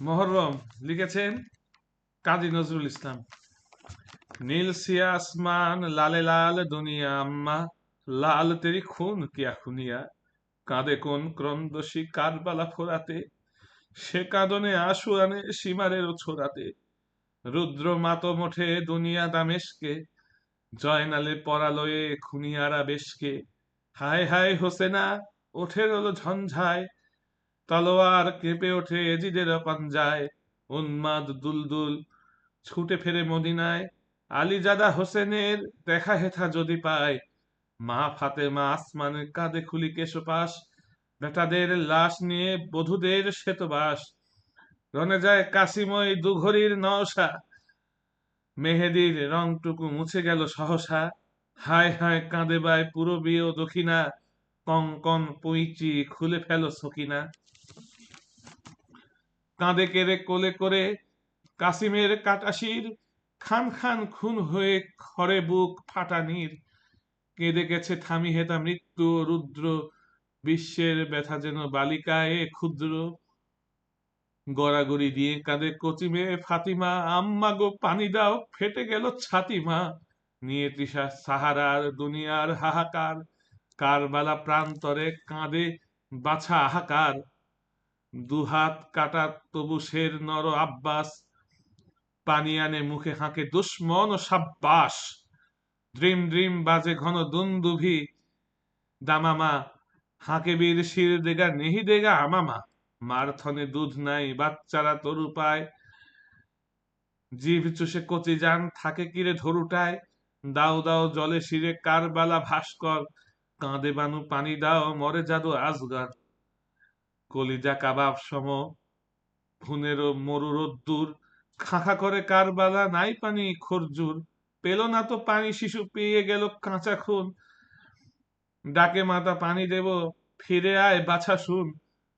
মহররম লিখেছেন কাজী নজরুল ইসলাম। নীল সিয়া আসমান লালে লাল দুনিয়া আম্মা, লাল তেরি খুন কিয়া খুনিয়া, কাঁদে কোন ক্রন্দশী কারবালা ফোরাতে, সে কাঁদনে আশু আনে সীমারের ছোড়াতে, রুদ্র মাতম ওঠে দুনিয়া দামেশকে, জয়নালে পরালয়ে খুনিয়ারা বেশকে, হায় হায় হোসেনা ওঠে রোল ঝঞ্ঝায়, তলোয়ার কেঁপে ওঠে এজিদের পাঞ্জায়, উন্মাদ দুলদুল ছুটে ফেরে মদিনায়, আলীজাদা হোসেনের দেখা হেথা যদি পায়, মা ফাতেমা আসমানের কাঁধে খুলি কেশপাশ, বেটাদের লাশ নিয়ে বধূদের শ্বেতবাস, রনে যায় কাশিময় দুঘড়ির নওশা, মেহেদির রংটুকু মুছে গেল সহসা, হায় হায় কাঁদে বায় পূরবীয় দক্ষিণা, কঙ্কন পইচি খুলে ফেল সকিনা, কাঁদে কেড়ে কোলে করে কাসিমের কাটাশির, খান খান খুন হয়ে খরে বুক ফাটানির, কেঁদে গেছে থামি হেতা মৃত্যু ও রুদ্র, বিশ্বের ব্যথা যেন বালিকায় ক্ষুদ্র, গড়াগড়ি দিয়ে কাঁদে কচি মেয়ে ফাতিমা, আম্মা গো পানি দাও ফেটে গেল ছাতিমা, নিয়ে তৃষা সাহারার দুনিয়ার হাহাকার, কারবালা প্রান্তরে কাঁদে বাছা হাহাকার, দুহাত কাটা তবু শের নর আব্বাস, পানি আনে মুখে হাঁকে দুশ্মন ও সাব্বাস, ড্রিম ড্রিম বাজে ঘন দুন্দুভি দামামা, হাঁকে বীর শির দেগা নেহি দেগা আমামা, মার থনে দুধ নাই বাচ্চারা তরু পায়, জিভ চুষে কচি যান থাকে কিরে ধরুটায়, দাও দাও জলে শিরে কারবালা ভাস্কর, কাঁদে বানু পানি দাও মরে জাদু আজগর, কলিজা কাবাব সম ভুনেরও মরু রোদ্দুর, খাঁখা করে কারবালা নাই পানি খরজুর, পেল না তো পানি শিশু পেয়ে গেল কাঁচা খুন, ডাকে মাতা পানি দেব ফিরে আয় বাছা শুন,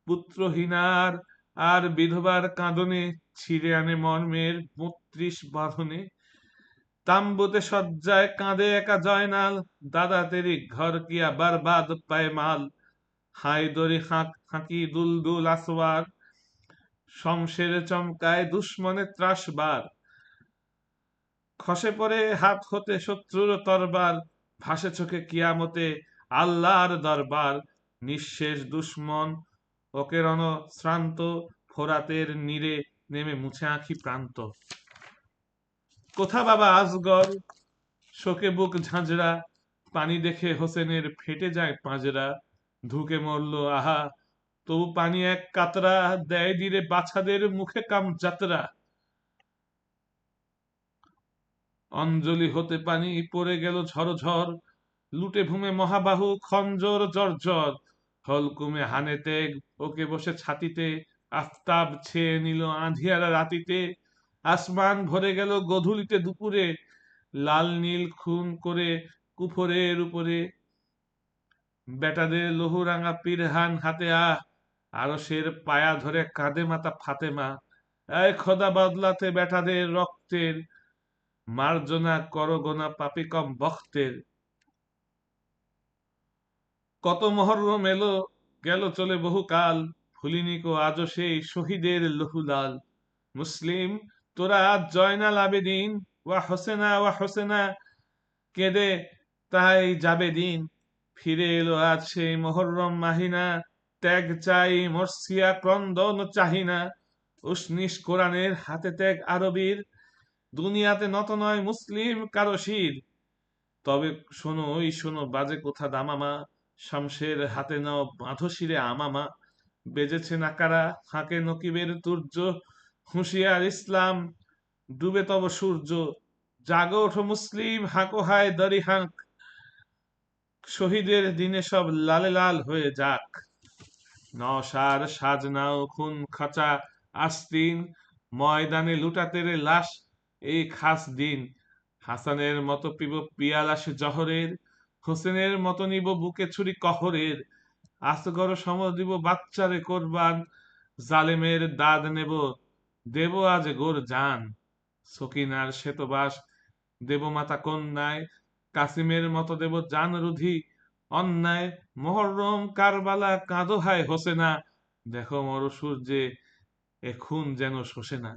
পুত্রহীনার আর বিধবার কাঁদনে ছিঁড়ে আনে মর্মের ৩২ বাঁধনে, তাম্বুতে শয্যায় কাঁদে একা জয়নাল, দাদা তেরি ঘর কিয়া বরবাদ পায় মাল, হাই দরি হাঁক হাঁকি দুল দুল আসওয়ার, শমশেরে চমকায় দুশ্মনে ত্রাসবার, খসে পড়ে হাত হতে শত্রুর তরবার, ভাসে চোখে কিয়ামতে আল্লাহর দরবার, নিঃশেষ দুশ্মন ওকে রণ শ্রান্ত, ফোরাতের নীরে নেমে মুছে আঁখি প্রান্ত, কোথা বাবা আজগর শোকে বুক ঝাঁঝরা, পানি দেখে হোসেনের ফেটে যায় পাঁজরা, ধুকে মরল আহা তবু পানি এক কাতরা, দেয় দিরে বাছাদের মুখে কাম যাত্রা, অঞ্জলি হতে পানি পড়ে গেল ঝরঝর, লুটে ভূমে মহাবাহু খঞ্জর জর্জর, হলকুমে হানে তেগ ওকে বসে ছাতিতে, আফতাব ছেয়ে নিল আঁধিয়ারা রাতিতে, আসমান ভরে গেল গধূলিতে দুপুরে, লাল নীল খুন করে কুফরের উপরে, বেটাদের লহুরাঙা পিরহান হাতে আরশের পায়া ধরে কাঁদে মাতা ফাতেমা, এই খোদা বদলাতে বেটাদের রক্তের, মার্জনা করগোনা পাপি কম বক্তের, কত মহররম এলো গেল চলে বহুকাল, ভুলিনি কো আজও সেই শহীদের লহুলাল, মুসলিম তোরা আজ জয়নাল আবেদিন, ওয়া হোসেনা কেঁদে তাই যাবে দিন, ফিরে এলো আজ সেই মহররম মাহিনা, ত্যাগ চাই মর্সিয়া ক্রন্দন চাহিনা, উসনিস কোরআনের হাতে ত্যাগ আরবীর, দুনিয়াতে নত নয় মুসলিম কারো শির, তবে শোনো ওই শোনো বাজে কোথা দামামা, শামসের হাতে নাও বাঁধো শিরে আমামা, বেজেছে নাকারা হাঁকে নকিবের তুর্য, হুঁশিয়ার ইসলাম ডুবে তব সূর্য, জাগো ওঠো মুসলিম হাঁকো হায় দাড়ি হাঁক, শহীদের দিনে সব লালে লাল হয়ে যাক, নওশার সাজনাও খুন খাঁচা আস্তিন, ময়দানে লুটাতেরে লাশ এই খাস দিন, হাসানের মতো পিব পিয়ালাস জহরের, হোসেনের মতো নিব বুকে ছুরি কহরের, আসগর সম দিব বাচ্চারে কোরবান, জালেমের দাদ নেব দেব আজ গোর জান, সকিনার শ্বেতবাস দেব মাতা কন্যায়, কাসিমের মতো দেব জান রুধি অন্যায়, মহররম কারবালা কাঁদো হায় হোসেনা, দেখো মর সূর্যে এ খুন যেন শোষে না।